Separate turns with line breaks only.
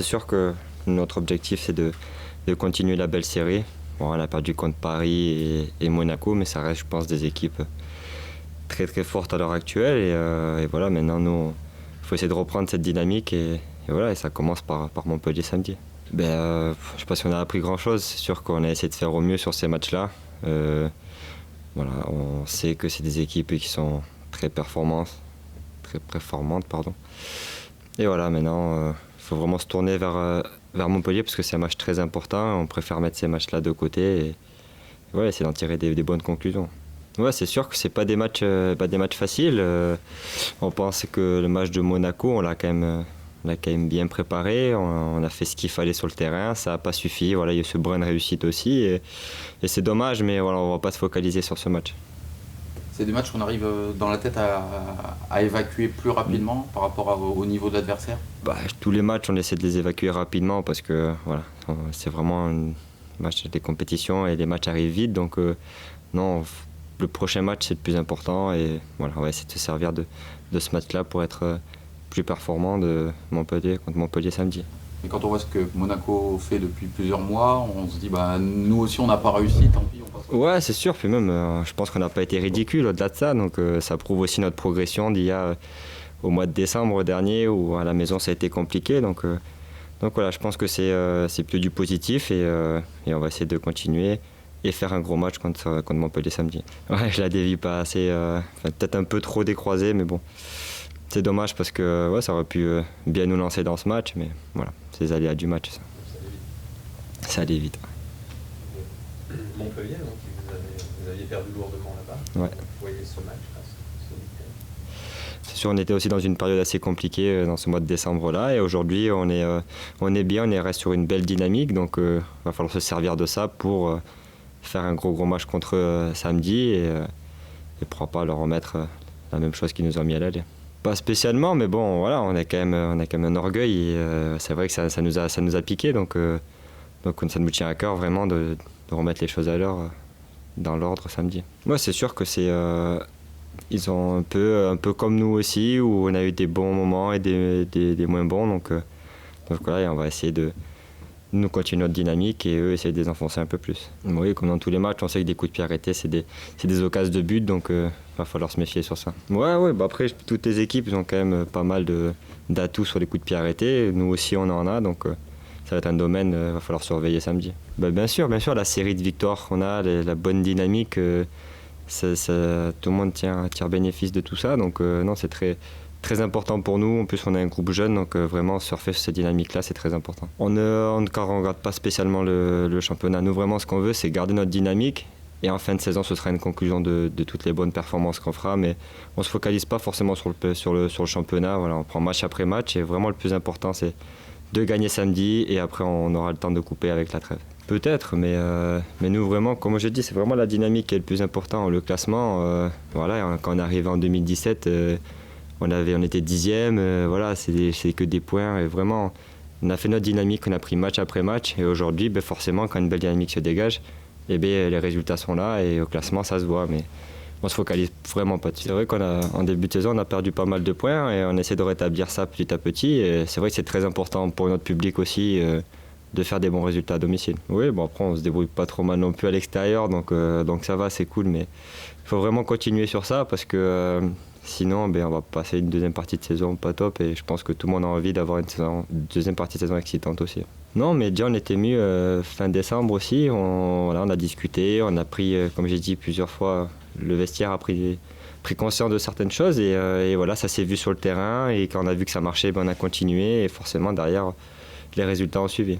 c'est sûr que notre objectif c'est de continuer la belle série. Bon, on a perdu contre Paris et Monaco, mais ça reste, je pense, des équipes très très fortes à l'heure actuelle. Et voilà, maintenant, nous, il faut essayer de reprendre cette dynamique et voilà, et ça commence par Montpellier samedi. Je ne sais pas si on a appris grand-chose. C'est sûr qu'on a essayé de faire au mieux sur ces matchs-là. Voilà, on sait que c'est des équipes qui sont très performantes, pardon. Et voilà, maintenant, il faut vraiment se tourner vers Montpellier parce que c'est un match très important. On préfère mettre ces matchs-là de côté et ouais, essayer d'en tirer des bonnes conclusions. Ouais, c'est sûr que c'est pas des matchs faciles. On pense que le match de Monaco, on l'a quand même bien préparé. On a fait ce qu'il fallait sur le terrain. Ça n'a pas suffi. Voilà, il y a eu ce brin de réussite aussi. Et c'est dommage, mais voilà, on ne va pas se focaliser sur ce match.
C'est des matchs qu'on arrive dans la tête à évacuer plus rapidement par rapport au niveau de l'adversaire.
Tous les matchs, on essaie de les évacuer rapidement parce que voilà, c'est vraiment un match des compétitions et les matchs arrivent vite. Donc non, le prochain match c'est le plus important et voilà, on va essayer de se servir de ce match-là pour être plus performant de Montpellier contre Montpellier samedi.
Et quand on voit ce que Monaco fait depuis plusieurs mois, on se dit nous aussi on n'a pas réussi, tant pis, on passe.
Ouais, c'est sûr, puis même je pense qu'on n'a pas été ridicule au-delà de ça, donc ça prouve aussi notre progression d'il y a au mois de décembre dernier où à la maison ça a été compliqué. Donc voilà, je pense que c'est plus du positif et on va essayer de continuer et faire un gros match contre Montpellier samedi. Ouais, je la dévie pas assez, peut-être un peu trop décroisé, mais bon. C'est dommage parce que ouais, ça aurait pu bien nous lancer dans ce match, mais voilà, c'est les aléas du match. Ça allait vite.
Montpellier, donc vous aviez perdu lourdement là-bas.
Ouais.
Vous voyez ce match là, ce week-end.
C'est sûr, on était aussi dans une période assez compliquée dans ce mois de décembre-là, et aujourd'hui on est bien, on reste sur une belle dynamique, donc il va falloir se servir de ça pour faire un gros match contre samedi et pourquoi pas leur remettre la même chose qu'ils nous ont mis à l'aller. Pas spécialement, mais bon, voilà, on a quand même un orgueil et c'est vrai que ça nous a piqué, donc ça nous tient à cœur vraiment de remettre les choses à l'heure dans l'ordre samedi. Moi, c'est sûr que ils sont un peu comme nous aussi, où on a eu des bons moments et des moins bons, donc voilà, et on va essayer de nous continuer notre dynamique et eux essayer de les enfoncer un peu plus. Oui, comme dans tous les matchs, on sait que des coups de pied arrêtés, c'est des occasions de but, donc il va falloir se méfier sur ça. Ouais, après, toutes les équipes ils ont quand même pas mal d'atouts sur les coups de pied arrêtés. Nous aussi, on en a, donc ça va être un domaine qu'il va falloir surveiller samedi. Bien sûr, la série de victoires qu'on a, la bonne dynamique, tout le monde tire bénéfice de tout ça, donc non, c'est très important pour nous. En plus, on a un groupe jeune, donc vraiment surfer sur cette dynamique-là, c'est très important. On ne regarde pas spécialement le championnat. Nous, vraiment, ce qu'on veut, c'est garder notre dynamique. Et en fin de saison, ce sera une conclusion de toutes les bonnes performances qu'on fera. Mais on ne se focalise pas forcément sur le championnat. Voilà, on prend match après match. Et vraiment, le plus important, c'est de gagner samedi. Et après, on aura le temps de couper avec la trêve. Peut-être, mais nous, vraiment, comme je dis, c'est vraiment la dynamique qui est le plus important. Le classement, voilà, quand on est arrivé en 2017... on était 10e, voilà, c'est que des points. Et vraiment, on a fait notre dynamique, on a pris match après match. Et aujourd'hui, forcément, quand une belle dynamique se dégage, les résultats sont là et au classement, ça se voit. Mais on se focalise vraiment pas dessus. C'est vrai qu'en début de saison, on a perdu pas mal de points et on essaie de rétablir ça petit à petit. Et c'est vrai que c'est très important pour notre public aussi de faire des bons résultats à domicile. Oui, après, on se débrouille pas trop mal non plus à l'extérieur, donc ça va, c'est cool. Mais il faut vraiment continuer sur ça parce que... Sinon, on va passer une deuxième partie de saison pas top et je pense que tout le monde a envie d'avoir une deuxième partie de saison excitante aussi. Non, mais déjà on était mieux fin décembre aussi. On a discuté, on a pris, comme j'ai dit plusieurs fois, le vestiaire a pris conscience de certaines choses et voilà, ça s'est vu sur le terrain et quand on a vu que ça marchait, on a continué et forcément derrière les résultats ont suivi.